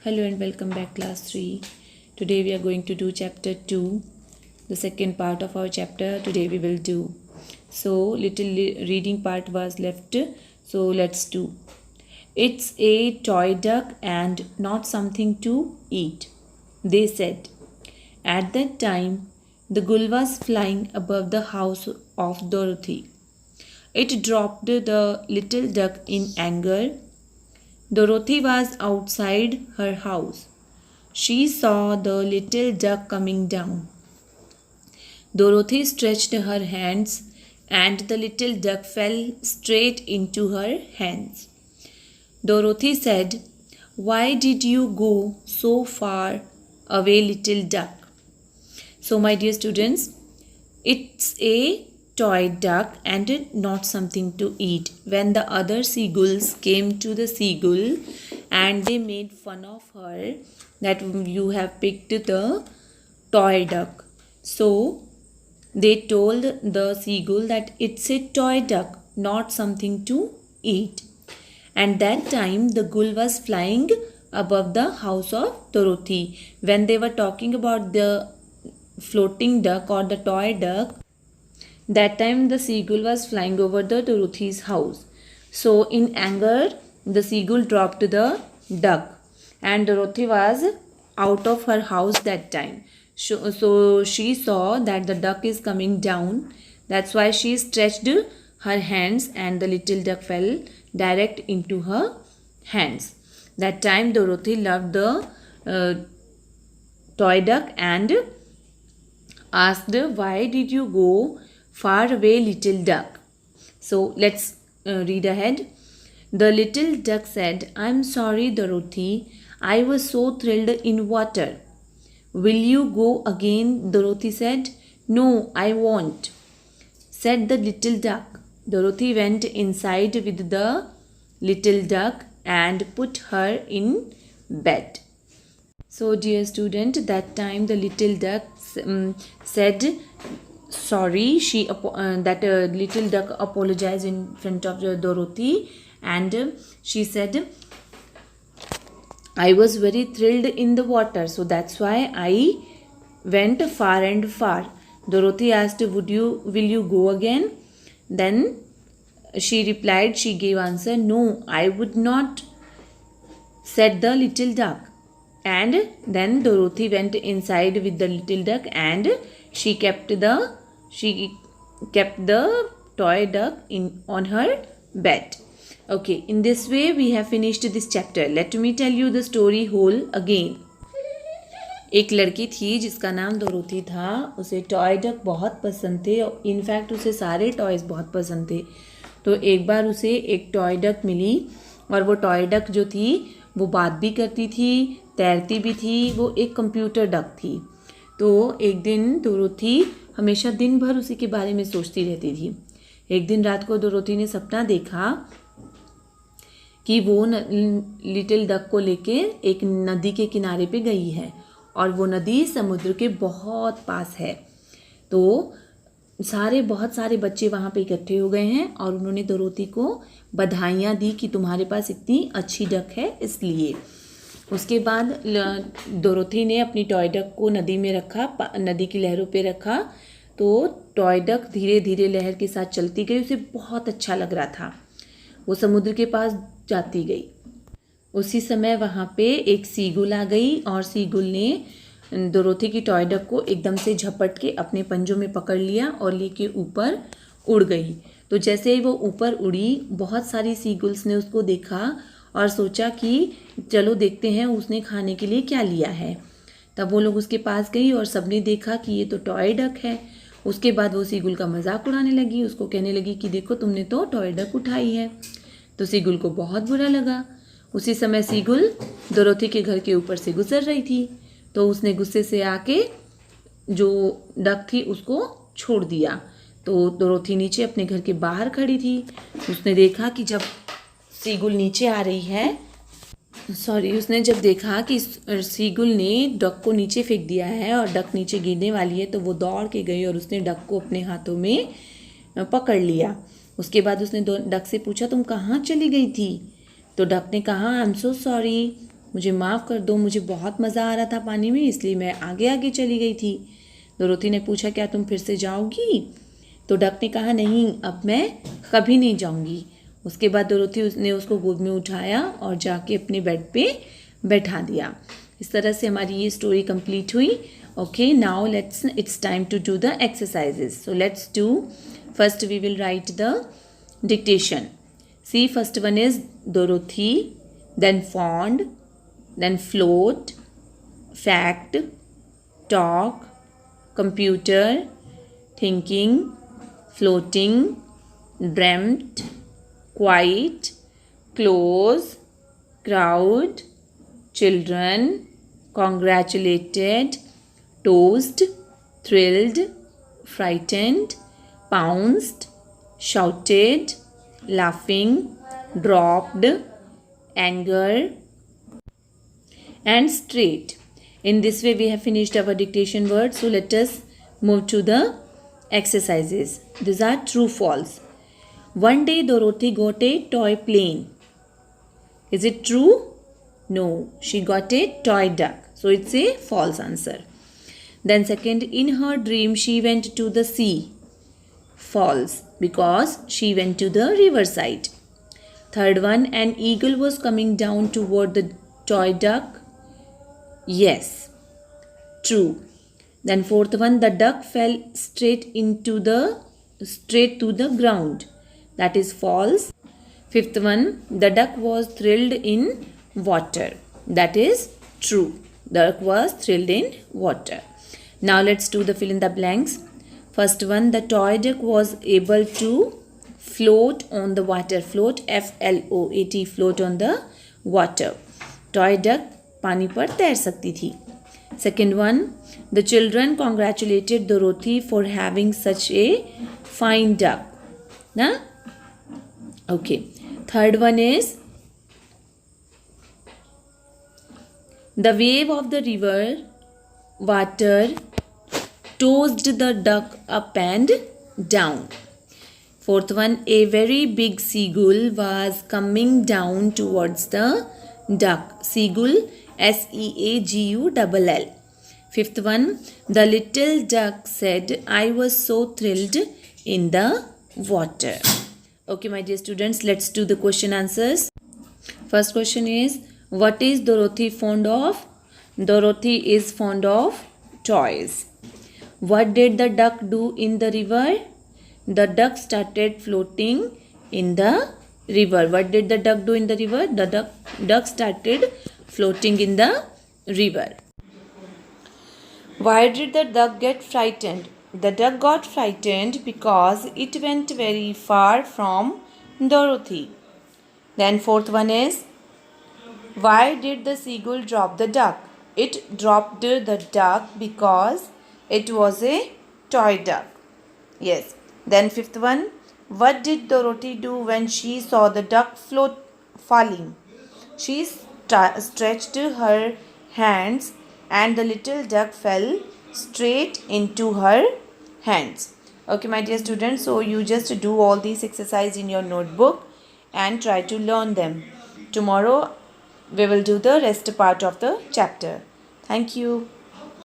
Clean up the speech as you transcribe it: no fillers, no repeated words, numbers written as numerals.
Hello and welcome back class 3. Today we are going to do chapter 2. The second part of our chapter today we will do. So little reading part was left. So let's do. It's a toy duck and not something to eat, they said. At that time, the gull was flying above the house of Dorothy. It dropped the little duck in anger. Dorothy was outside her house. She saw the little duck coming down. Dorothy stretched her hands and the little duck fell straight into her hands. Dorothy said, "Why did you go so far away, little duck?" So my dear students, it's a toy duck and not something to eat. When the other seagulls came to the seagull and they made fun of her that you have picked the toy duck. So they told the seagull that it's a toy duck, not something to eat. And that time the gull was flying above the house of Dorothy. When they were talking about the floating duck or the toy duck, that time the seagull was flying over the Dorothy's house. So in anger, the seagull dropped the duck and Dorothy was out of her house that time. So she saw that the duck is coming down. That's why she stretched her hands and the little duck fell direct into her hands. That time Dorothy loved the toy duck and asked, "Why did you go far away, little duck?" So let's read ahead. The little duck said, "I'm sorry, Dorothy. I was so thrilled in water." "Will you go again?" Dorothy said. "No, I won't," said the little duck. Dorothy went inside with the little duck and put her in bed. So dear student, that time the little duck said sorry. That little duck apologized in front of Dorothy and she said, "I was very thrilled in the water, so that's why I went far and far." Dorothy asked, will you go again?" Then she replied, she gave answer, "No, I would not," said the little duck. And then Dorothy went inside with the little duck and she kept the toy duck on her bed. Okay, in this way we have finished this chapter. Let me tell you the story whole again. एक लड़की थी जिसका नाम Dorothy था. उसे toy duck बहुत पसंद थे. इनफैक्ट उसे सारे टॉयज़ बहुत पसंद थे. तो एक बार उसे एक टॉय डक मिली और वो टॉय डक जो थी वो बात भी करती थी, तैरती भी थी. वो एक कंप्यूटर डक थी. तो एक दिन डोरोथी हमेशा दिन भर उसी के बारे में सोचती रहती थी. एक दिन रात को डोरोथी ने सपना देखा कि वो लिटिल डक को लेके एक नदी के किनारे पे गई है और वो नदी समुद्र के बहुत पास है. तो बहुत सारे बच्चे वहाँ पे इकट्ठे हो गए हैं और उन्होंने डोरोथी को बधाइयाँ दी कि तुम्हारे पास इतनी अच्छी डक है इसलिए. उसके बाद डोरोथी ने अपनी टॉय डक को नदी में रखा, नदी की लहरों पे रखा. तो टॉय डक धीरे धीरे लहर के साथ चलती गई. उसे बहुत अच्छा लग रहा था. वो समुद्र के पास जाती गई. उसी समय वहाँ पे एक सीगुल आ गई और सीगुल ने डोरोथी की टॉय डक को एकदम से झपट के अपने पंजों में पकड़ लिया और लेके ऊपर उड़ गई. तो जैसे ही वो ऊपर उड़ी, बहुत सारी सीगुल्स ने उसको देखा और सोचा कि चलो देखते हैं उसने खाने के लिए क्या लिया है. तब वो लोग उसके पास गई और सबने देखा कि ये तो टॉय डक है. उसके बाद वो सीगुल का मजाक उड़ाने लगी. उसको कहने लगी कि देखो तुमने तो टॉय डक उठाई है. तो सीगुल को बहुत बुरा लगा. उसी समय सीगुल डोरोथी के घर के ऊपर से गुजर रही थी. तो उसने गुस्से से आके जो डक थी उसको छोड़ दिया. तो डोरोथी नीचे अपने घर के बाहर खड़ी थी. उसने देखा कि जब सीगुल नीचे आ रही है, उसने जब देखा कि सीगुल ने डक को नीचे फेंक दिया है और डक नीचे गिरने वाली है, तो वो दौड़ के गई और उसने डक को अपने हाथों में पकड़ लिया. उसके बाद उसने डक से पूछा, तुम कहाँ चली गई थी? तो डक ने कहा, आई एम सो सॉरी, मुझे माफ़ कर दो, मुझे बहुत मज़ा आ रहा था पानी में, इसलिए मैं आगे आगे चली गई थी। डोरोथी ने पूछा, क्या तुम फिर से जाओगी? तो डक ने कहा, नहीं, अब मैं कभी नहीं जाऊंगी। उसके बाद डोरोथी ने उसको गोद में उठाया और जाके अपने बेड पे बैठा दिया। इस तरह से हमारी ये स्टोरी कंप्लीट हुई। Okay, now it's time to do the exercises. So let's do, first we will write the dictation. See, first one is Dorothy, then fond, then float, fact, talk, computer, thinking, floating, dreamt, quiet, close, crowd, children, congratulated, toast, thrilled, frightened, pounced, shouted, laughing, dropped, anger, and straight. In this way we have finished our dictation words. So let us move to the exercises. These are true, false. One day Dorothy got a toy plane. Is it true? No, she got a toy duck. So it's a false answer. Then second, in her dream she went to the sea. False, because she went to the riverside. Third one, an eagle was coming down toward the toy duck. Yes, true. Then fourth one, the duck fell straight to the ground. That is false. Fifth one, the duck was thrilled in water. That is true. The duck was thrilled in water. Now let's do the fill in the blanks. First one, the toy duck was able to float on the water. Float, F-L-O-A-T, float on the water. Toy duck पानी पर तैर सकती थी. Second one, the children congratulated Dorothy for having such a fine duck. Na? Okay. Third one is, the wave of the river water tossed the duck up and down. Fourth one, a very big seagull was coming down towards the duck. Seagull, S-E-A-G-U-L-L. Fifth one, the little duck said, I was so thrilled in the water. Okay, my dear students, let's do the question answers. First question is, what is Dorothy fond of? Dorothy is fond of toys. What did the duck do in the river? The duck started floating in the river. What did the duck do in the river? The duck started floating in the river. Why did the duck get frightened? The duck got frightened because it went very far from Dorothy. Then fourth one is, why did the seagull drop the duck? It dropped the duck because it was a toy duck. Yes. Then fifth one, what did Dorothy do when she saw the duck falling? She stretched her hands and the little duck fell straight into her hands. Okay, my dear students, so you just do all these exercises in your notebook and try to learn them. Tomorrow we will do the rest part of the chapter. Thank you.